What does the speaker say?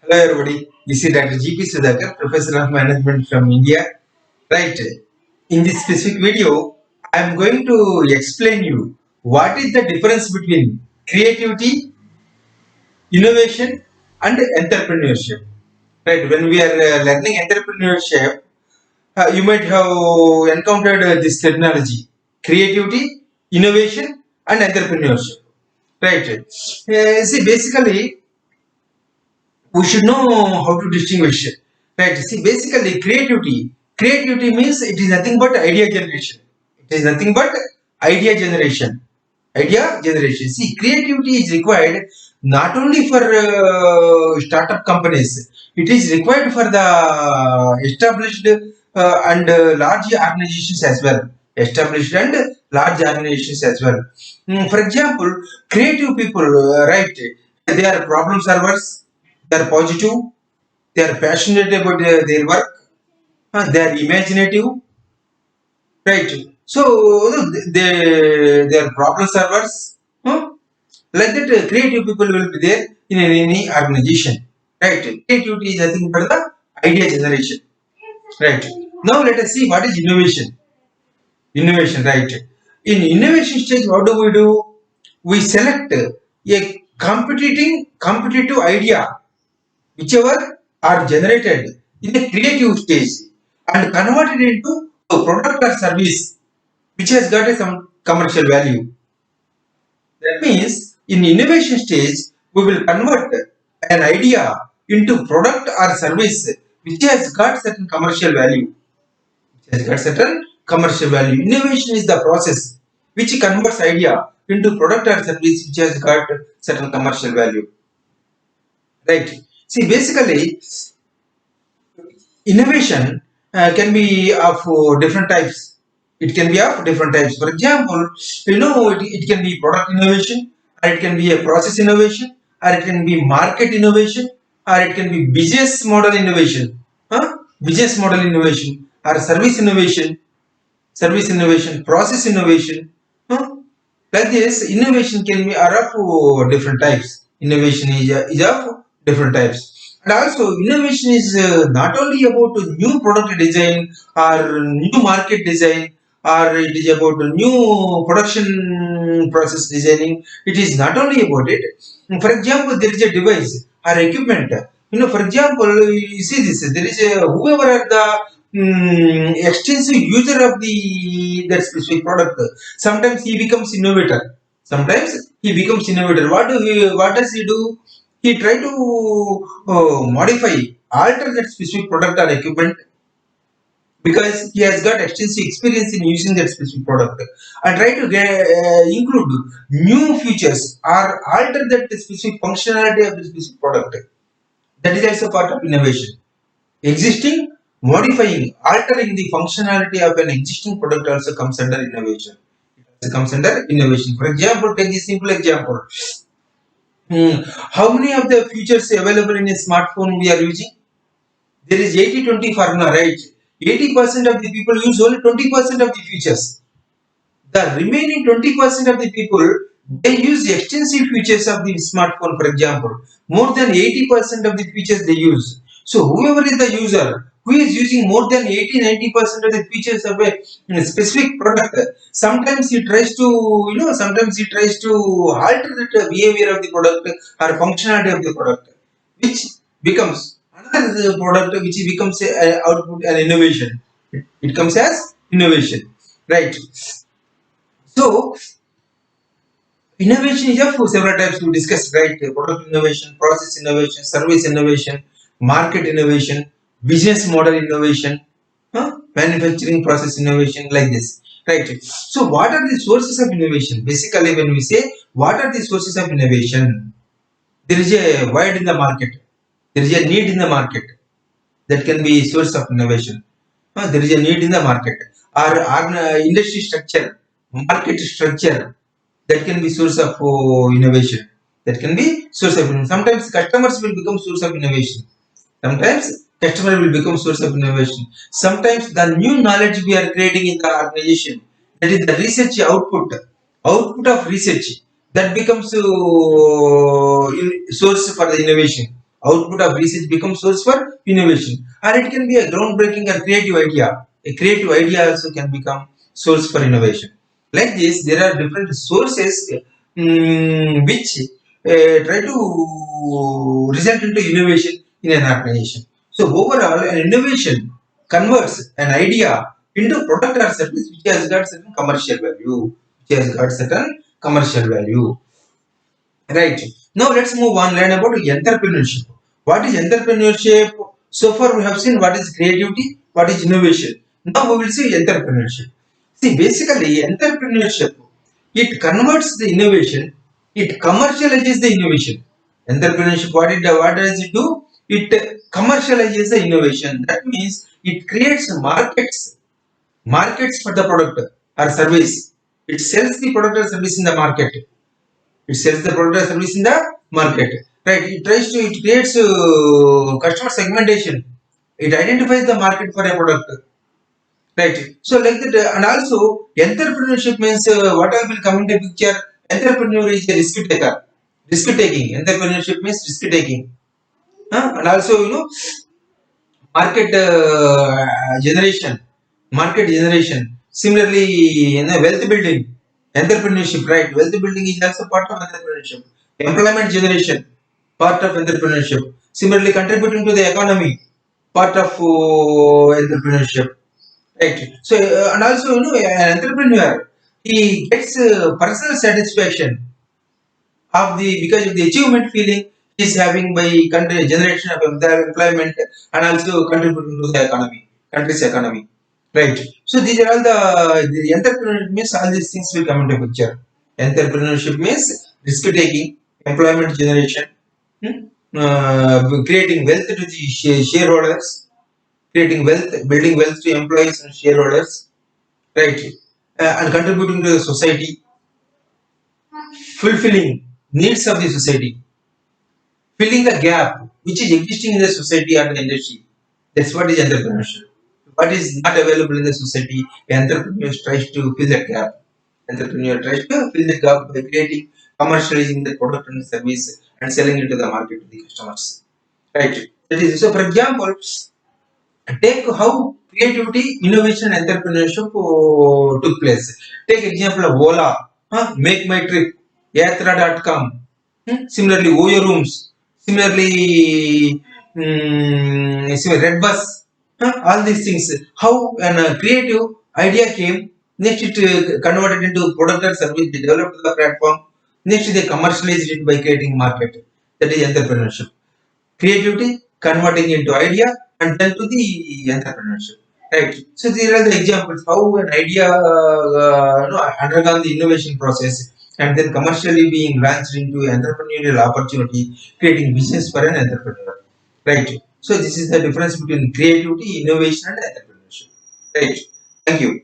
Hello everybody, this is Dr. G.P. Sudhakar, Professor of Management from India. Right, in this specific video, I am going to explain you what is the difference between creativity, innovation and entrepreneurship. Right, when we are learning entrepreneurship, you might have encountered this terminology, creativity, innovation and entrepreneurship. Right, see basically we should know how to distinguish it. Right, see basically creativity means it is nothing but idea generation. It is nothing but idea generation. See, creativity is required not only for startup companies, it is required for the established and large organizations as well. Established and large organizations as well. For example, creative people, right, they are problem solvers, they are positive, they are passionate about their work, they are imaginative, right? So they are problem solvers. Huh? Like that, creative people will be there in any organization, right? Creativity is nothing but the idea generation, right? Now let us see what is innovation. Innovation, right? In innovation stage, what do? We select a competitive idea whichever are generated in a creative stage and converted into a product or service which has got some commercial value. That means in innovation stage, we will convert an idea into product or service which has got certain commercial value. Which has got certain commercial value. Innovation is the process which converts idea into product or service which has got certain commercial value. Right. See, basically, innovation can be of different types. It can be of different types. For example, it can be product innovation, or it can be a process innovation, or it can be market innovation, or it can be business model innovation. Business model innovation, or service innovation, process innovation. Huh? Like this, innovation can be are of different types. Innovation is of different types. And also, innovation is not only about new product design or new market design, or it is about new production process designing. It is not only about it. For example, there is a device or equipment. For example, you see this. There is a whoever are the extensive user of the that specific product. Sometimes he becomes innovator. Sometimes he becomes innovator. What does he do? He try to modify, alter that specific product or equipment because he has got extensive experience in using that specific product and try to include new features or alter that specific functionality of the specific product. That is also part of innovation. Existing, modifying, altering the functionality of an existing product also comes under innovation. It comes under innovation. For example, take this simple example. How many of the features available in a smartphone we are using? There is 80-20 formula, right? 80% of the people use only 20% of the features. The remaining 20% of the people, they use extensive features of the smartphone. For example, more than 80% of the features they use. So whoever is the user who is using more than 80-90% of the features of a specific product, sometimes he tries to alter the behavior of the product or functionality of the product, which becomes another product, which becomes a output and innovation. It comes as innovation, right? So innovation is of several types to discuss, right? Product innovation, process innovation, service innovation, market innovation, business model innovation, manufacturing process innovation, like this, right? So, what are the sources of innovation? Basically, when we say what are the sources of innovation, there is a void in the market, there is a need in the market that can be source of innovation. There is a need in the market or industry structure, market structure that can be source of innovation. That can be source of innovation. Sometimes customers will become source of innovation. Sometimes customer will become source of innovation. Sometimes the new knowledge we are creating in the organization, that is the research output of research, that becomes source for the innovation. Output of research becomes source for innovation, or it can be a groundbreaking or creative idea. A creative idea also can become source for innovation. Like this, there are different sources which try to result into innovation in an organization. So overall, an innovation converts an idea into product or service which has got certain commercial value. Which has got certain commercial value. Right. Now let's move on. Learn about entrepreneurship. What is entrepreneurship? So far we have seen what is creativity, what is innovation. Now we will see entrepreneurship. See, basically entrepreneurship, it converts the innovation, it commercializes the innovation. Entrepreneurship, what does it do? It commercializes the innovation. That means it creates markets for the product or service. It sells the product or service in the market. It sells the product or service in the market. Right. It creates customer segmentation. It identifies the market for a product. Right. So like that, and also entrepreneurship means what I will come into picture. Entrepreneur is a risk taker. Risk taking. Entrepreneurship means risk taking. And also market generation. Market generation. Similarly, wealth building. Entrepreneurship, right? Wealth building is also part of entrepreneurship. Employment generation, part of entrepreneurship. Similarly, contributing to the economy, part of entrepreneurship. Right. So, and also, an entrepreneur, he gets personal satisfaction of the because of the achievement feeling he is having by country generation of employment and also contributing to the economy, country's economy. Right. So these are all the entrepreneurship means all these things will come into picture. Entrepreneurship means risk taking, employment generation, creating wealth to the shareholders, creating wealth, building wealth to employees and shareholders, right, and contributing to the society, fulfilling needs of the society, filling the gap which is existing in the society or the industry. That's what is entrepreneurship. What is not available in the society, the entrepreneur tries to fill that gap. Entrepreneur tries to fill the gap by creating, commercializing the product and service and selling it to the market to the customers. Right. That is so. For example, take how creativity, innovation, and entrepreneurship took place. Take example of Ola, Make My Trip, Yatra.com, similarly Oyo Rooms, similarly Red Bus, all these things. How an creative idea came, next it converted into product or service, they developed the platform, next they commercialized it by creating market. That is entrepreneurship. Creativity converting into idea and then to the entrepreneurship, right? So these are the examples how an idea undergone the innovation process and then commercially being launched into entrepreneurial opportunity, creating business for an entrepreneur, right? So this is the difference between creativity, innovation, and entrepreneurship, right? Thank you.